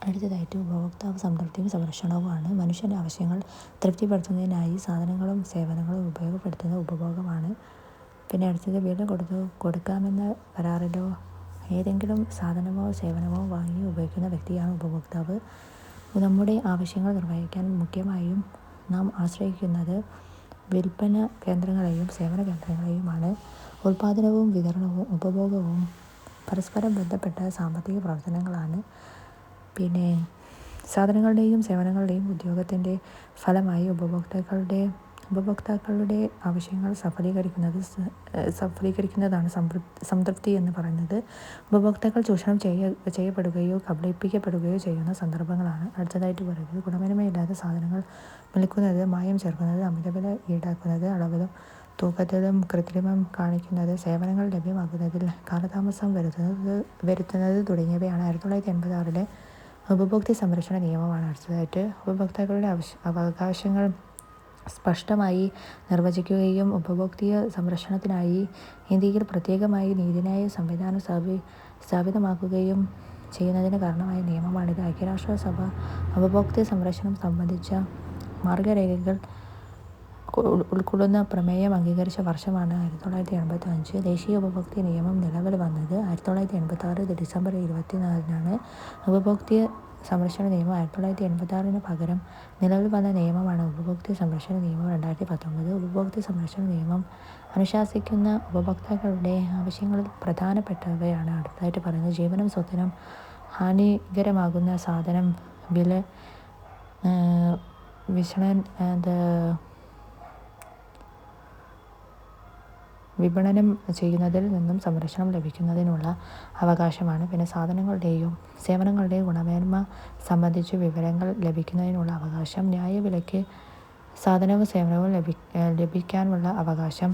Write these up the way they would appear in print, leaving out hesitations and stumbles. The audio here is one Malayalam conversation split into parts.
അടുത്തതായിട്ട് ഉപഭോക്താവ് സംതൃപ്തിയും സംരക്ഷണവുമാണ്. മനുഷ്യൻ്റെ ആവശ്യങ്ങൾ തൃപ്തിപ്പെടുത്തുന്നതിനായി സാധനങ്ങളും സേവനങ്ങളും ഉപയോഗപ്പെടുത്തുന്ന ഉപഭോഗമാണ്. പിന്നെ അടുത്തത് വില കൊടുക്കാമെന്ന കരാറിലോ ഏതെങ്കിലും സാധനമോ സേവനമോ വാങ്ങി ഉപയോഗിക്കുന്ന വ്യക്തിയാണ് ഉപഭോക്താവ്. നമ്മുടെ ആവശ്യങ്ങൾ നിർവഹിക്കാൻ മുഖ്യമായും നാം ആശ്രയിക്കുന്നത് വിൽപ്പന കേന്ദ്രങ്ങളെയും സേവന കേന്ദ്രങ്ങളെയുമാണ്. ഉൽപാദനവും വിതരണവും ഉപഭോഗവും പരസ്പരം ബന്ധപ്പെട്ട സാമ്പത്തിക പ്രവർത്തനങ്ങളാണ്. പിന്നെ സാധനങ്ങളുടെയും സേവനങ്ങളുടെയും ഉപയോഗത്തിൻ്റെ ഫലമായി ഉപഭോക്താക്കളുടെ ആവശ്യങ്ങൾ സഫലീകരിക്കുന്നതാണ് സംതൃപ്തി എന്ന് പറയുന്നത്. ഉപഭോക്താക്കൾ ചൂഷണം ചെയ്യപ്പെടുകയോ കബളിപ്പിക്കപ്പെടുകയോ ചെയ്യുന്ന സന്ദർഭങ്ങളാണ്. അടുത്തതായിട്ട് പറയുന്നത് ഗുണമേന്മയില്ലാത്ത സാധനങ്ങൾ വിൽക്കുന്നത്, മായം ചേർക്കുന്നത്, അമിതവില ഈടാക്കുന്നത്, അളവിലും തൂക്കത്തിലും കൃത്രിമം കാണിക്കുന്നത്, സേവനങ്ങൾ ലഭ്യമാക്കുന്നതിൽ കാലതാമസം വരുത്തുന്നത് തുടങ്ങിയവയാണ് 1986 ഉപഭോക്തൃ സംരക്ഷണ നിയമമാണ്. അടുത്തതായിട്ട് ഉപഭോക്താക്കളുടെ അവകാശങ്ങൾ സ്പഷ്ടമായി നിർവചിക്കുകയും ഉപഭോക്തൃ സംരക്ഷണത്തിനായി ഇന്ത്യയിൽ പ്രത്യേകമായി നീതിന്യായ സംവിധാനം സ്ഥാപിതമാക്കുകയും ചെയ്യുന്നതിന് കാരണമായ നിയമമാണിത്. ഐക്യരാഷ്ട്രസഭ ഉപഭോക്തൃ സംരക്ഷണം സംബന്ധിച്ച മാർഗരേഖകൾ ഉൾക്കൊള്ളുന്ന പ്രമേയം അംഗീകരിച്ച വർഷമാണ് 1985. ദേശീയ ഉപഭോക്തൃ നിയമം നിലവിൽ വന്നത് 1986 ഡിസംബർ 24 ഉപഭോക്തൃ സംരക്ഷണ നിയമം 1986 പകരം നിലവിൽ വന്ന നിയമമാണ് ഉപഭോക്തൃ സംരക്ഷണ നിയമം 2019. ഉപഭോക്തൃ സംരക്ഷണ നിയമം അനുശാസിക്കുന്ന ഉപഭോക്താക്കളുടെ ആവശ്യങ്ങളിൽ പ്രധാനപ്പെട്ടവയാണ് അടുത്തതായിട്ട് പറയുന്നത്. ജീവനും സ്വത്തിനും ഹാനികരമാകുന്ന സാധനം വിപണനം ചെയ്യുന്നതിൽ നിന്നും സംരക്ഷണം ലഭിക്കുന്നതിനുള്ള അവകാശമാണ്. പിന്നെ സാധനങ്ങളുടെയും സേവനങ്ങളുടെയും ഗുണമേന്മ സംബന്ധിച്ച് വിവരങ്ങൾ ലഭിക്കുന്നതിനുള്ള അവകാശം, ന്യായവിലയ്ക്ക് സാധനവും സേവനവും ലഭിക്കാനുള്ള അവകാശം,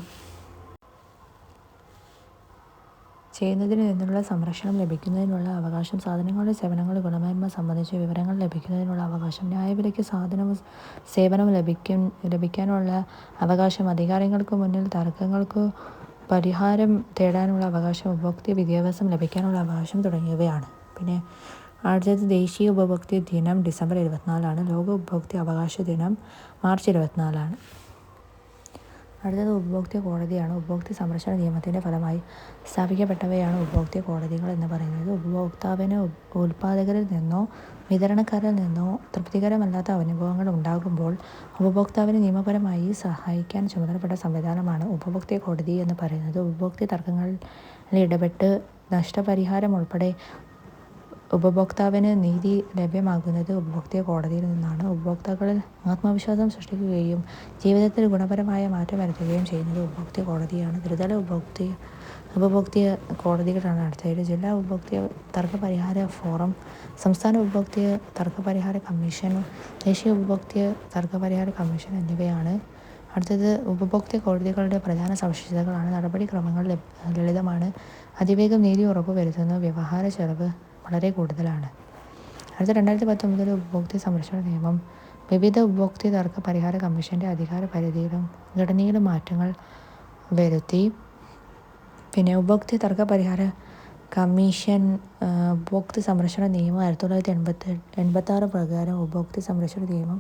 ചെയ്യുന്നതിൽ നിന്നുള്ള സംരക്ഷണം ലഭിക്കുന്നതിനുള്ള അവകാശം, സാധനങ്ങളുടെ സേവനങ്ങളുടെ ഗുണമേന്മ സംബന്ധിച്ച് വിവരങ്ങൾ ലഭിക്കുന്നതിനുള്ള അവകാശം, ന്യായവിലയ്ക്ക് സാധനവും സേവനവും ലഭിക്കാനുള്ള അവകാശം, അധികാരികൾക്ക് മുന്നിൽ തർക്കങ്ങൾക്ക് പരിഹാരം തേടാനുള്ള അവകാശം, ഉപഭോക്തൃ വിദ്യാഭ്യാസം ലഭിക്കാനുള്ള അവകാശം തുടങ്ങിയവയാണ്. പിന്നെ അടുത്തത് ദേശീയ ഉപഭോക്തൃ ദിനം ഡിസംബർ 24. ലോക ഉപഭോക്തൃ അവകാശ ദിനം മാർച്ച് 24. അടുത്തത് ഉപഭോക്തൃ കോടതിയാണ്. ഉപഭോക്തൃ സംരക്ഷണ നിയമത്തിൻ്റെ ഫലമായി സ്ഥാപിക്കപ്പെട്ടവയാണ് ഉപഭോക്തൃ കോടതികൾ എന്ന് പറയുന്നത്. ഉപഭോക്താവിന് ഉൽപ്പാദകരിൽ നിന്നോ വിതരണക്കാരിൽ നിന്നോ തൃപ്തികരമല്ലാത്ത അനുഭവങ്ങൾ ഉണ്ടാകുമ്പോൾ ഉപഭോക്താവിനെ നിയമപരമായി സഹായിക്കാൻ ചുമതലപ്പെട്ട സംവിധാനമാണ് ഉപഭോക്തൃ കോടതി എന്ന് പറയുന്നത്. ഉപഭോക്തൃ തർക്കങ്ങളിൽ ഇടപെട്ട് നഷ്ടപരിഹാരം ഉൾപ്പെടെ ഉപഭോക്താവിന് നീതി ലഭ്യമാകുന്നത് ഉപഭോക്തൃ കോടതിയിൽ നിന്നാണ്. ഉപഭോക്താക്കളിൽ ആത്മവിശ്വാസം സൃഷ്ടിക്കുകയും ജീവിതത്തിൽ ഗുണപരമായ മാറ്റം വരുത്തുകയും ചെയ്യുന്നത് ഉപഭോക്തൃ കോടതിയാണ്. ത്രിതല ഉപഭോക്തൃ കോടതികളാണ് അടുത്തതായിട്ട്. ജില്ലാ ഉപഭോക്തൃ തർക്ക പരിഹാര ഫോറം, സംസ്ഥാന ഉപഭോക്തൃ തർക്ക പരിഹാര കമ്മീഷൻ, ദേശീയ ഉപഭോക്തൃ തർക്ക പരിഹാര കമ്മീഷൻ എന്നിവയാണ്. അടുത്തത് ഉപഭോക്തൃ കോടതികളുടെ പ്രധാന സവിശേഷതകളാണ്. നടപടിക്രമങ്ങൾ ലളിതമാണ്. അതിവേഗം നീതി ഉറപ്പുവരുത്തുന്നു. വ്യവഹാര ചെലവ് വളരെ കൂടുതലാണ്. അടുത്ത 2019 ഉപഭോക്തൃ സംരക്ഷണ നിയമം വിവിധ ഉപഭോക്തൃ തർക്ക പരിഹാര കമ്മീഷൻ്റെ അധികാര പരിധിയിലും ഘടനയിലും മാറ്റങ്ങൾ വരുത്തി. പിന്നെ ഉപഭോക്തൃ തർക്ക പരിഹാര കമ്മീഷൻ ഉപഭോക്തൃ സംരക്ഷണ നിയമം 1986 പ്രകാരം ഉപഭോക്തൃ സംരക്ഷണ നിയമം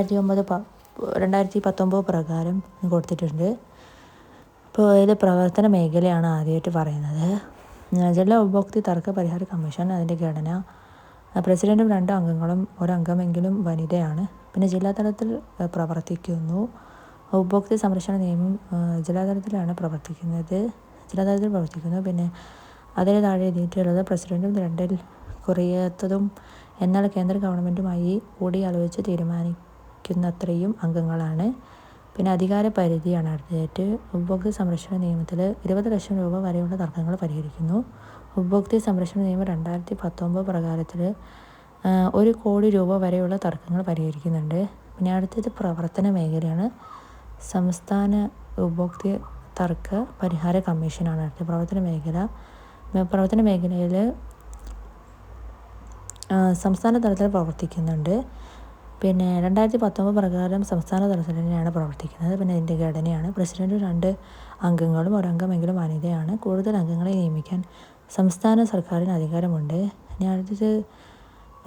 2019 പ്രകാരം കൊടുത്തിട്ടുണ്ട്. ഇപ്പോൾ ഇത് പ്രവർത്തന മേഖലയാണ് ആദ്യമായിട്ട് പറയുന്നത്. ജില്ലാ ഉപഭോക്തൃ തർക്ക പരിഹാര കമ്മീഷൻ, അതിൻ്റെ ഘടന പ്രസിഡന്റും 2 അംഗങ്ങളും 1 അംഗമെങ്കിലും വനിതയാണ്. പിന്നെ ജില്ലാതലത്തിൽ പ്രവർത്തിക്കുന്നു. ഉപഭോക്തൃ സംരക്ഷണ നിയമം ജില്ലാതലത്തിൽ പ്രവർത്തിക്കുന്നു. പിന്നെ അതിന് താഴെ എഴുതിയിട്ടുള്ളത് പ്രസിഡന്റും 2-ൽ കുറയാത്തതും എന്നാൽ കേന്ദ്ര ഗവൺമെൻറ്റുമായി കൂടിയാലോചിച്ച് തീരുമാനിക്കുന്നത്രയും അംഗങ്ങളാണ്. പിന്നെ അധികാര പരിധിയാണ് അടുത്തതായിട്ട്. ഉപഭോക്തൃ സംരക്ഷണ നിയമത്തിൽ 20 ലക്ഷം രൂപ വരെയുള്ള തർക്കങ്ങൾ പരിഹരിക്കുന്നു. ഉപഭോക്തൃ സംരക്ഷണ നിയമം 2019 പ്രകാരത്തിൽ 1 കോടി രൂപ വരെയുള്ള തർക്കങ്ങൾ പരിഹരിക്കുന്നുണ്ട്. പിന്നെ അടുത്തത് പ്രവർത്തന മേഖലയാണ്. സംസ്ഥാന ഉപഭോക്തൃ തർക്ക പരിഹാര കമ്മീഷനാണ് അടുത്ത പ്രവർത്തന മേഖലയിൽ സംസ്ഥാന തലത്തിൽ പ്രവർത്തിക്കുന്നുണ്ട്. പിന്നെ 2019 പ്രകാരം സംസ്ഥാന തലത്തിൽ തന്നെയാണ് പ്രവർത്തിക്കുന്നത്. പിന്നെ ഇതിൻ്റെ ഘടനയാണ് പ്രസിഡന്റ് 2 അംഗങ്ങളും 1 അംഗമെങ്കിലും വനിതയാണ്. കൂടുതൽ അംഗങ്ങളെ നിയമിക്കാൻ സംസ്ഥാന സർക്കാരിന് അധികാരമുണ്ട്. ഇനി അടുത്തത്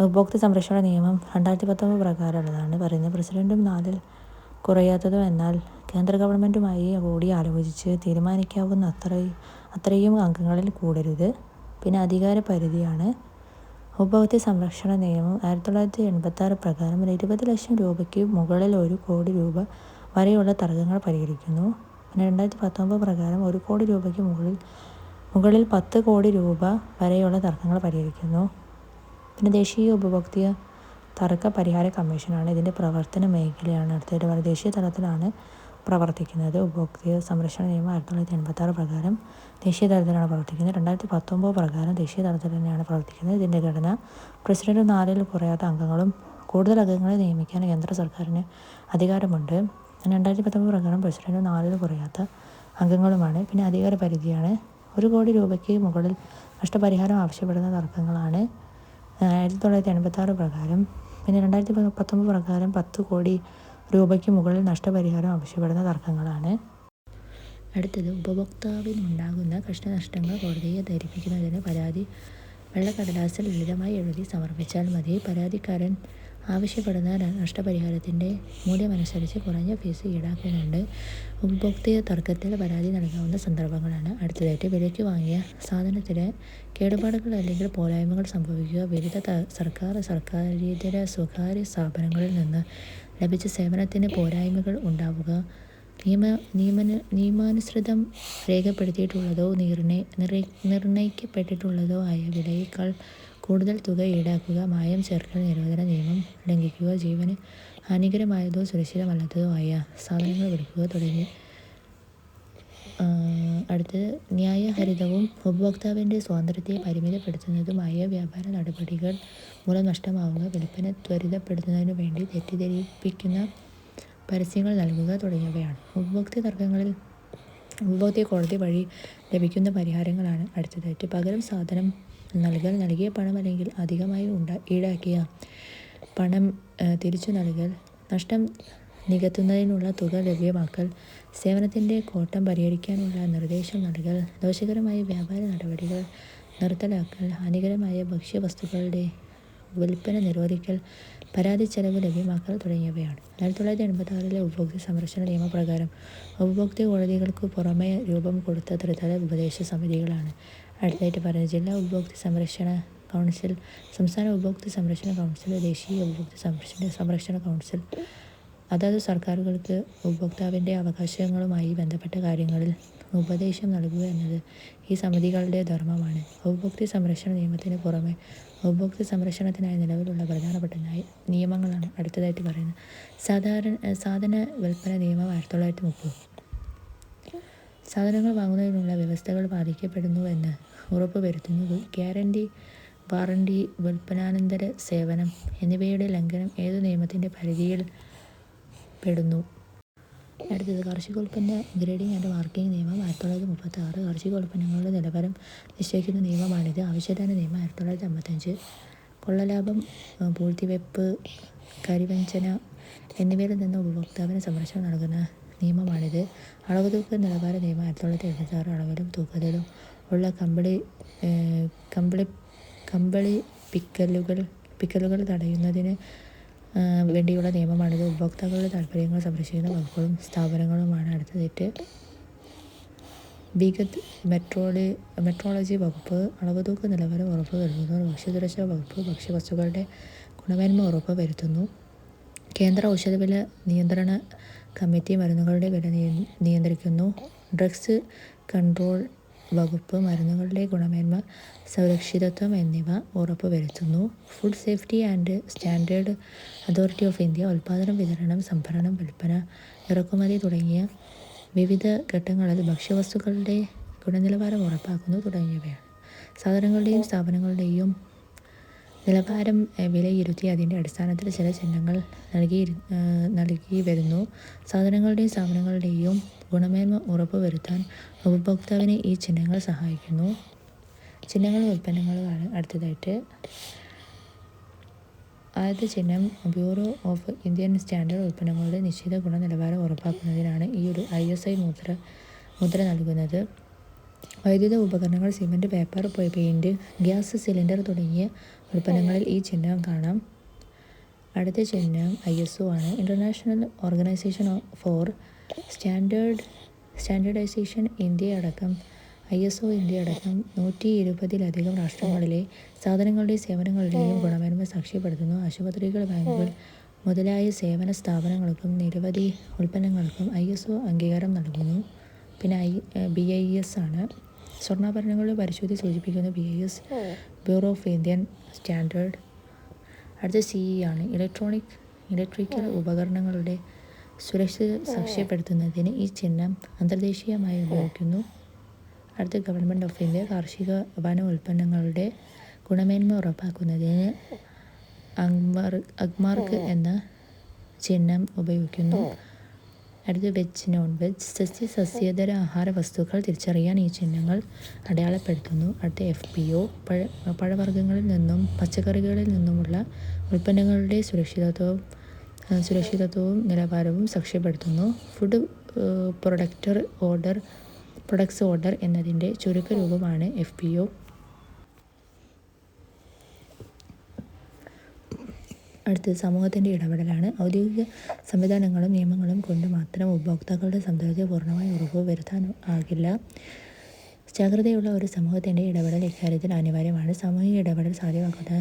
ഉപഭോക്തൃ സംരക്ഷണ നിയമം 2019 പ്രകാരമുള്ളതാണ് പറയുന്നത്. പ്രസിഡന്റും 4 കുറയാത്തതും എന്നാൽ കേന്ദ്ര ഗവൺമെൻറ്റുമായി കൂടി ആലോചിച്ച് തീരുമാനിക്കാവുന്ന അത്രയും അംഗങ്ങളിൽ കൂടരുത്. പിന്നെ അധികാര പരിധിയാണ്. ഉപഭോക്തൃ സംരക്ഷണ നിയമം 1986 പ്രകാരം 20 ലക്ഷം രൂപയ്ക്ക് മുകളിൽ 1 കോടി രൂപ വരെയുള്ള തർക്കങ്ങൾ പരിഹരിക്കുന്നു. പിന്നെ 2019 പ്രകാരം 1 കോടി രൂപയ്ക്ക് മുകളിൽ 10 കോടി രൂപ വരെയുള്ള തർക്കങ്ങൾ പരിഹരിക്കുന്നു. പിന്നെ ദേശീയ ഉപഭോക്തൃ തർക്ക പരിഹാര കമ്മീഷനാണ് ഇതിൻ്റെ പ്രവർത്തന മേഖലയാണ്. അടുത്തായിട്ട് ദേശീയ തലത്തിലാണ് പ്രവർത്തിക്കുന്നത്. ഉപഭോക്തൃ സംരക്ഷണ നിയമം 1986 പ്രകാരം ദേശീയ തലത്തിലാണ് പ്രവർത്തിക്കുന്നത്. 2019 പ്രകാരം ദേശീയ തലത്തിൽ തന്നെയാണ് പ്രവർത്തിക്കുന്നത്. ഇതിൻ്റെ ഘടന പ്രസിഡന്റും 4 കുറയാത്ത അംഗങ്ങളും കൂടുതൽ അംഗങ്ങളെ നിയമിക്കാൻ കേന്ദ്ര സർക്കാരിന് അധികാരമുണ്ട്. 2019 പ്രകാരം പ്രസിഡന്റും 4 കുറയാത്ത അംഗങ്ങളുമാണ്. പിന്നെ അധികാര പരിധിയാണ്. 1 കോടി രൂപയ്ക്ക് മുകളിൽ നഷ്ടപരിഹാരം ആവശ്യപ്പെടുന്ന തർക്കങ്ങളാണ് 1986 പ്രകാരം. പിന്നെ 2019 പ്രകാരം 10 കോടി രൂപയ്ക്ക് മുകളിൽ നഷ്ടപരിഹാരം ആവശ്യപ്പെടുന്ന തർക്കങ്ങളാണ്. അടുത്തത് ഉപഭോക്താവിനുണ്ടാകുന്ന കഷ്ടനഷ്ടങ്ങൾ കോടതിയെ ധരിപ്പിക്കുന്നതിന് പരാതി വെള്ളക്കടലാസിൽ ലളിതമായി എഴുതി സമർപ്പിച്ചാൽ മതി. പരാതിക്കാരൻ ആവശ്യപ്പെടുന്ന നഷ്ടപരിഹാരത്തിൻ്റെ മൂല്യമനുസരിച്ച് കുറഞ്ഞ ഫീസ് ഈടാക്കുന്നുണ്ട്. ഉപഭോക്തൃ തർക്കത്തിൽ പരാതി നൽകാവുന്ന സന്ദർഭങ്ങളാണ്. അടുത്തതായിട്ട് വിലയ്ക്ക് വാങ്ങിയ സാധനത്തിന് കേടുപാടുകൾ അല്ലെങ്കിൽ പോരായ്മകൾ സംഭവിക്കുക, വിവിധ സർക്കാർ, സർക്കാരിതര സ്വകാര്യ സ്ഥാപനങ്ങളിൽ നിന്ന് ലഭിച്ച സേവനത്തിന് പോരായ്മകൾ ഉണ്ടാവുക, നിയമാനുസൃതം രേഖപ്പെടുത്തിയിട്ടുള്ളതോ നിർണയിക്കപ്പെട്ടിട്ടുള്ളതോ ആയ വിലയേക്കാൾ കൂടുതൽ തുക ഈടാക്കുക, മായം ചേർക്കൽ നിരോധന നിയമം ലംഘിക്കുക, ജീവന് ഹാനികരമായതോ സുരക്ഷിതമല്ലാത്തതോ ആയ സാധനങ്ങൾ വിൽക്കുക തുടങ്ങി. അടുത്തത് ന്യായഹരിതവും ഉപഭോക്താവിൻ്റെ സ്വാതന്ത്ര്യത്തെ പരിമിതപ്പെടുത്തുന്നതുമായ വ്യാപാര നടപടികൾ മൂലം നഷ്ടമാവുക, വിൽപ്പന ത്വരിതപ്പെടുത്തുന്നതിനു വേണ്ടി തെറ്റിദ്ധരിപ്പിക്കുന്ന പരസ്യങ്ങൾ നൽകുക തുടങ്ങിയവയാണ്. ഉപഭോക്തൃ തർക്കങ്ങളിൽ ഉപഭോക്തൃ കോടതി വഴി ലഭിക്കുന്ന പരിഹാരങ്ങളാണ്. അടുത്തതായിട്ട് പകരം സാധനം നൽകൽ, നൽകിയ പണം അല്ലെങ്കിൽ അധികമായി ഈടാക്കിയ പണം തിരിച്ചു നൽകൽ, നഷ്ടം നികത്തുന്നതിനുള്ള തുക ലഭ്യമാക്കൽ, സേവനത്തിൻ്റെ കോട്ടം പരിഹരിക്കാനുള്ള നിർദ്ദേശം നൽകൽ, ദോഷകരമായ വ്യാപാര നടപടികൾ നിർത്തലാക്കൽ, ഹാനികരമായ ഭക്ഷ്യവസ്തുക്കളുടെ വിൽപ്പന നിരോധിക്കൽ, പരാതി ചെലവ് ലഭ്യമാക്കൽ തുടങ്ങിയവയാണ്. 1986 ഉപഭോക്തൃ സംരക്ഷണ നിയമപ്രകാരം ഉപഭോക്തൃ കോടതികൾക്ക് പുറമെ രൂപം കൊടുത്ത ത്രിതല ഉപദേശ സമിതികളാണ്. അടുത്തതായിട്ട് പറയുന്നത് ജില്ലാ ഉപഭോക്തൃ സംരക്ഷണ കൗൺസിൽ, സംസ്ഥാന ഉപഭോക്തൃ സംരക്ഷണ കൗൺസിൽ, ദേശീയ ഉപഭോക്തൃ സംരക്ഷണ കൗൺസിൽ. അതത് സർക്കാരുകൾക്ക് ഉപഭോക്താവിൻ്റെ അവകാശങ്ങളുമായി ബന്ധപ്പെട്ട കാര്യങ്ങളിൽ ഉപദേശം നൽകുക എന്നത് ഈ സമിതികളുടെ ധർമ്മമാണ്. ഉപഭോക്തൃ സംരക്ഷണ നിയമത്തിന് പുറമെ ഉപഭോക്തൃ സംരക്ഷണത്തിനായി നിലവിലുള്ള പ്രധാനപ്പെട്ട നിയമങ്ങളാണ് അടുത്തതായിട്ട് പറയുന്നത്. സാധന വിൽപ്പന നിയമം 1930. സാധനങ്ങൾ വാങ്ങുന്നതിനുള്ള വ്യവസ്ഥകൾ പാലിക്കപ്പെടുന്നുവെന്ന് ഉറപ്പുവരുത്തുന്നു. ഗ്യാരണ്ടി, വാറണ്ടി, വിൽപ്പനാനന്തര സേവനം എന്നിവയുടെ ലംഘനം ഏതു നിയമത്തിൻ്റെ പരിധിയിൽ പെടുന്നു? അടുത്തത് കാർഷികോൽപ്പന്ന ഗ്രേഡിംഗ് ആൻഡ് മാർക്കിംഗ് നിയമം 1936. കാർഷികോൽപ്പന്നങ്ങളുടെ നിലവാരം നിശ്ചയിക്കുന്ന നിയമമാണിത്. ആവശ്യദാന നിയമം 1955. കൊള്ളലാഭം, പൂഴ്ത്തിവെപ്പ്, കരിവഞ്ചന എന്നിവയിൽ നിന്ന് ഉപഭോക്താവിന് സംരക്ഷണം നൽകുന്ന നിയമമാണിത്. അളവുതൂക്ക നിലവാര നിയമം 1976. അളവിലും തൂക്കത്തിലും ഉള്ള കമ്പിളി പിക്കലുകൾ തടയുന്നതിന് വേണ്ടിയുള്ള നിയമമാണിത്. ഉപഭോക്താക്കളുടെ താൽപ്പര്യങ്ങൾ സംരക്ഷിക്കുന്ന വകുപ്പുകളും സ്ഥാപനങ്ങളുമാണ്. അടുത്തതായിട്ട് ബിഗത് മെട്രോളജി വകുപ്പ് അളവുതൂക്ക നിലവാരം ഉറപ്പ് വരുത്തുന്നു. ഭക്ഷ്യസുരക്ഷാ വകുപ്പ് ഭക്ഷ്യവസ്തുക്കളുടെ ഗുണമേന്മ ഉറപ്പ് വരുത്തുന്നു. കേന്ദ്ര ഔഷധവില നിയന്ത്രണ കമ്മിറ്റി മരുന്നുകളുടെ വില നിയന്ത്രിക്കുന്നു. ഡ്രഗ്സ് കൺട്രോൾ വകുപ്പ് മരുന്നുകളുടെ ഗുണമേന്മ, സുരക്ഷിതത്വം എന്നിവ ഉറപ്പുവരുത്തുന്നു. Food safety and standard authority of India ഉൽപ്പാദനം, വിതരണം, സംഭരണം, വിൽപ്പന, ഇറക്കുമതി തുടങ്ങിയ വിവിധ ഘട്ടങ്ങളിൽ ഭക്ഷ്യവസ്തുക്കളുടെ ഗുണനിലവാരം ഉറപ്പാക്കുന്നു തുടങ്ങിയവയാണ്. സാധനങ്ങളുടെയും സ്ഥാപനങ്ങളുടെയും നിലവാരം വിലയിരുത്തി അതിൻ്റെ അടിസ്ഥാനത്തിൽ ചില ചിഹ്നങ്ങൾ നൽകി വരുന്നു. സാധനങ്ങളുടെയും സ്ഥാപനങ്ങളുടെയും ഗുണമേന്മ ഉറപ്പുവരുത്താൻ ഉപഭോക്താവിനെ ഈ ചിഹ്നങ്ങൾ സഹായിക്കുന്നു. ചിഹ്നങ്ങളും ഉൽപ്പന്നങ്ങളാണ് അടുത്തതായിട്ട്. ആദ്യത്തെ ചിഹ്നം ബ്യൂറോ ഓഫ് ഇന്ത്യൻ സ്റ്റാൻഡേർഡ് ഉൽപ്പന്നങ്ങളുടെ നിശ്ചിത ഗുണനിലവാരം ഉറപ്പാക്കുന്നതിനാണ് ഈ ഒരു ISI മുദ്ര നൽകുന്നത്. വൈദ്യുത ഉപകരണങ്ങൾ, cement, paper, paint, gas cylinder തുടങ്ങിയ ഉൽപ്പന്നങ്ങളിൽ ഈ ചിഹ്നം കാണാം. അടുത്ത ചിഹ്നം ISO ആണ്. International Organization for Standardization. ISO India അടക്കം 120-ലധികം രാഷ്ട്രങ്ങളിലെ സാധനങ്ങളുടെയും സേവനങ്ങളുടെയും ഗുണമേന്മ സാക്ഷ്യപ്പെടുത്തുന്നു. ആശുപത്രികൾ, ബാങ്കുകൾ മുതലായ സേവന സ്ഥാപനങ്ങൾക്കും നിരവധി ഉൽപ്പന്നങ്ങൾക്കും ISO അംഗീകാരം നൽകുന്നു. പിന്നെ BIS ആണ്. സ്വർണ്ണാഭരണങ്ങളുടെ പരിശുദ്ധി സൂചിപ്പിക്കുന്ന BIS, bureau of Indian standard. അടുത്ത CE ആണ്. ഇലക്ട്രിക്കൽ ഉപകരണങ്ങളുടെ സുരക്ഷ സാക്ഷ്യപ്പെടുത്തുന്നതിന് ഈ ചിഹ്നം അന്തർദേശീയമായി ഉപയോഗിക്കുന്നു. അടുത്ത ഗവൺമെൻറ് ഓഫ് ഇന്ത്യ. കാർഷിക വന ഉൽപ്പന്നങ്ങളുടെ ഗുണമേന്മ ഉറപ്പാക്കുന്നതിന് അഗ്മാർക്ക് എന്ന ചിഹ്നം ഉപയോഗിക്കുന്നു. അടുത്ത വെജ്, നോൺ വെജ്, സസ്യേതര ആഹാര വസ്തുക്കൾ തിരിച്ചറിയാൻ ഈ ചിഹ്നങ്ങൾ അടയാളപ്പെടുത്തുന്നു. അടുത്ത FPO. പഴവർഗ്ഗങ്ങളിൽ നിന്നും പച്ചക്കറികളിൽ നിന്നുമുള്ള ഉൽപ്പന്നങ്ങളുടെ സുരക്ഷിതത്വവും നിലവാരവും സാക്ഷ്യപ്പെടുത്തുന്നു. ഫുഡ് പ്രൊഡക്ട്സ് ഓർഡർ എന്നതിൻ്റെ ചുരുക്കരൂപമാണ് FPO. അടുത്തത് സമൂഹത്തിൻ്റെ ഇടപെടലാണ്. ഔദ്യോഗിക സംവിധാനങ്ങളും നിയമങ്ങളും കൊണ്ട് മാത്രം ഉപഭോക്താക്കളുടെ സംതൃപ്തി പൂർണ്ണമായി ഉറപ്പുവരുത്താനാകില്ല. ജാഗ്രതയുള്ള ഒരു സമൂഹത്തിൻ്റെ ഇടപെടൽ ഇക്കാര്യത്തിൽ അനിവാര്യമാണ്. സാമൂഹിക ഇടപെടൽ സാധ്യമാക്കുന്ന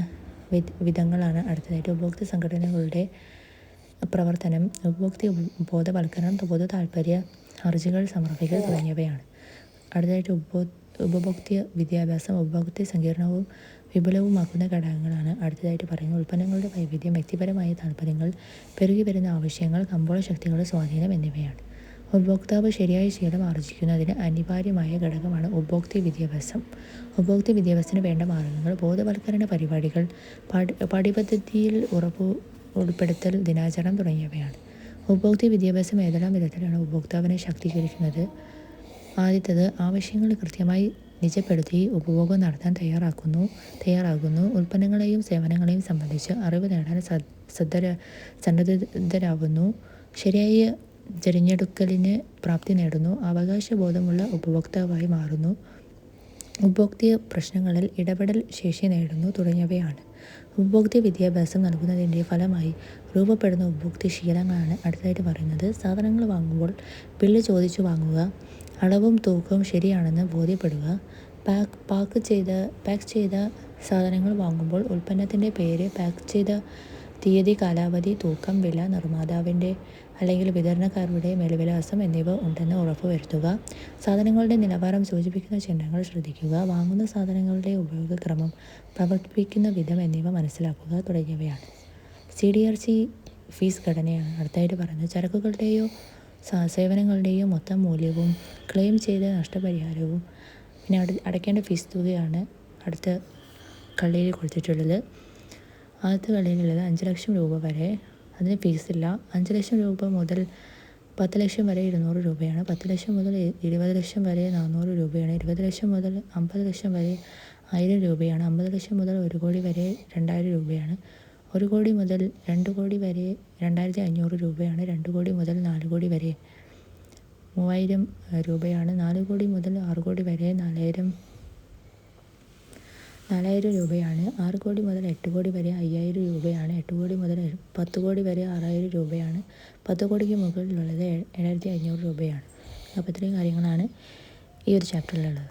വിധങ്ങളാണ് അടുത്തതായിട്ട് ഉപഭോക്തൃ സംഘടനകളുടെ പ്രവർത്തനം, ഉപഭോക്തൃ ബോധവൽക്കരണം, പൊതു താൽപ്പര്യ ഹർജികൾ സമർപ്പിക്കൽ തുടങ്ങിയവയാണ്. അടുത്തതായിട്ട് ഉപഭോക്തൃ വിദ്യാഭ്യാസം ഉപഭോക്തൃ സങ്കീർണവും വിപുലവുമാക്കുന്ന ഘടകങ്ങളാണ്. അടുത്തതായിട്ട് പറയുന്നത് ഉൽപ്പന്നങ്ങളുടെ വൈവിധ്യം, വ്യക്തിപരമായ താൽപ്പര്യങ്ങൾ, പെരുകി വരുന്ന ആവശ്യങ്ങൾ, കമ്പോള ശക്തികളുടെ സ്വാധീനം എന്നിവയാണ്. ഉപഭോക്താവ് ശരിയായ ശീലം ആർജിക്കുന്നതിന് അനിവാര്യമായ ഘടകമാണ് ഉപഭോക്തൃ വിദ്യാഭ്യാസം. ഉപഭോക്തൃ വിദ്യാഭ്യാസത്തിന് വേണ്ട മാർഗങ്ങൾ ബോധവൽക്കരണ പരിപാടികൾ, പാഠ്യപദ്ധതിയിൽ ഉൾപ്പെടുത്തൽ, ദിനാചരണം തുടങ്ങിയവയാണ്. ഉപഭോക്തൃ വിദ്യാഭ്യാസം ഏതെല്ലാം വിധത്തിലാണ് ഉപഭോക്താവിനെ ശാക്തീകരിക്കുന്നത്? ആദ്യത്തേത്, ആവശ്യങ്ങൾ കൃത്യമായി നിജപ്പെടുത്തി ഉപഭോഗം നടത്താൻ തയ്യാറാകുന്നു. ഉൽപ്പന്നങ്ങളെയും സേവനങ്ങളെയും സംബന്ധിച്ച് അറിവ് നേടാൻ സന്നദ്ധരാകുന്നു. ശരിയായ തിരഞ്ഞെടുക്കലിന് പ്രാപ്തി നേടുന്നു. അവകാശബോധമുള്ള ഉപഭോക്താവായി മാറുന്നു. ഉപഭോക്തൃ പ്രശ്നങ്ങളിൽ ഇടപെടൽ ശേഷി നേടുന്നു തുടങ്ങിയവയാണ്. ഉപഭോക്തൃ വിദ്യാഭ്യാസം നൽകുന്നതിൻ്റെ ഫലമായി രൂപപ്പെടുന്ന ഉപഭോക്തൃ ശീലങ്ങളാണ് അടുത്തതായിട്ട് പറയുന്നത്. സാധനങ്ങൾ വാങ്ങുമ്പോൾ ബില്ല് ചോദിച്ചു വാങ്ങുക. അളവും തൂക്കവും ശരിയാണെന്ന് ബോധ്യപ്പെടുക. പാക്ക് ചെയ്ത സാധനങ്ങൾ വാങ്ങുമ്പോൾ ഉൽപ്പന്നത്തിൻ്റെ പേര്, പാക്ക് ചെയ്ത തീയതി, കാലാവധി, തൂക്കം, വില, നിർമ്മാതാവിൻ്റെ അല്ലെങ്കിൽ വിതരണക്കാരുടെ മേൽവിലാസം എന്നിവ ഉണ്ടെന്ന് ഉറപ്പുവരുത്തുക. സാധനങ്ങളുടെ നിലവാരം സൂചിപ്പിക്കുന്ന ചിഹ്നങ്ങൾ ശ്രദ്ധിക്കുക. വാങ്ങുന്ന സാധനങ്ങളുടെ ഉപയോഗക്രമം, പ്രവർത്തിപ്പിക്കുന്ന വിധം എന്നിവ മനസ്സിലാക്കുക തുടങ്ങിയവയാണ്. CDRC ഫീസ് ഘടനയാണ് അടുത്തായിട്ട് പറയുന്നത്. ചരക്കുകളുടെയോ സേവനങ്ങളുടെയോ മൊത്തം മൂല്യവും ക്ലെയിം ചെയ്ത നഷ്ടപരിഹാരവും പിന്നെ അടയ്ക്കേണ്ട ഫീസ് തുകയാണ് അടുത്ത കള്ളിയിൽ കൊടുത്തിട്ടുള്ളത്. ആദ്യത്തെ കള്ളിയിലുള്ളത് 5 ലക്ഷം രൂപ വരെ അതിന് ഫീസില്ല. 5 ലക്ഷം രൂപ മുതൽ 10 ലക്ഷം വരെ 200 രൂപയാണ്. 10 ലക്ഷം മുതൽ 20 ലക്ഷം വരെ 400 രൂപയാണ്. 20 ലക്ഷം മുതൽ 50 ലക്ഷം വരെ 1000 രൂപയാണ്. 50 ലക്ഷം മുതൽ 1 കോടി വരെ 2000 രൂപയാണ്. 1 കോടി മുതൽ 2 കോടി വരെ 2500 രൂപയാണ്. 2 കോടി മുതൽ 4 കോടി വരെ 3000 രൂപയാണ്. 4 കോടി മുതൽ 6 കോടി വരെ 4000 രൂപയാണ്. 6 കോടി മുതൽ 8 കോടി വരെ 5000 രൂപയാണ്. 8 കോടി മുതൽ 10 കോടി വരെ 6000 രൂപയാണ്. 10 കോടിക്ക് മുകളിലുള്ളത് 7500 രൂപയാണ്. അപ്പോൾ ഇത്രയും കാര്യങ്ങളാണ് ഈ ഒരു ചാപ്റ്ററിലുള്ളത്.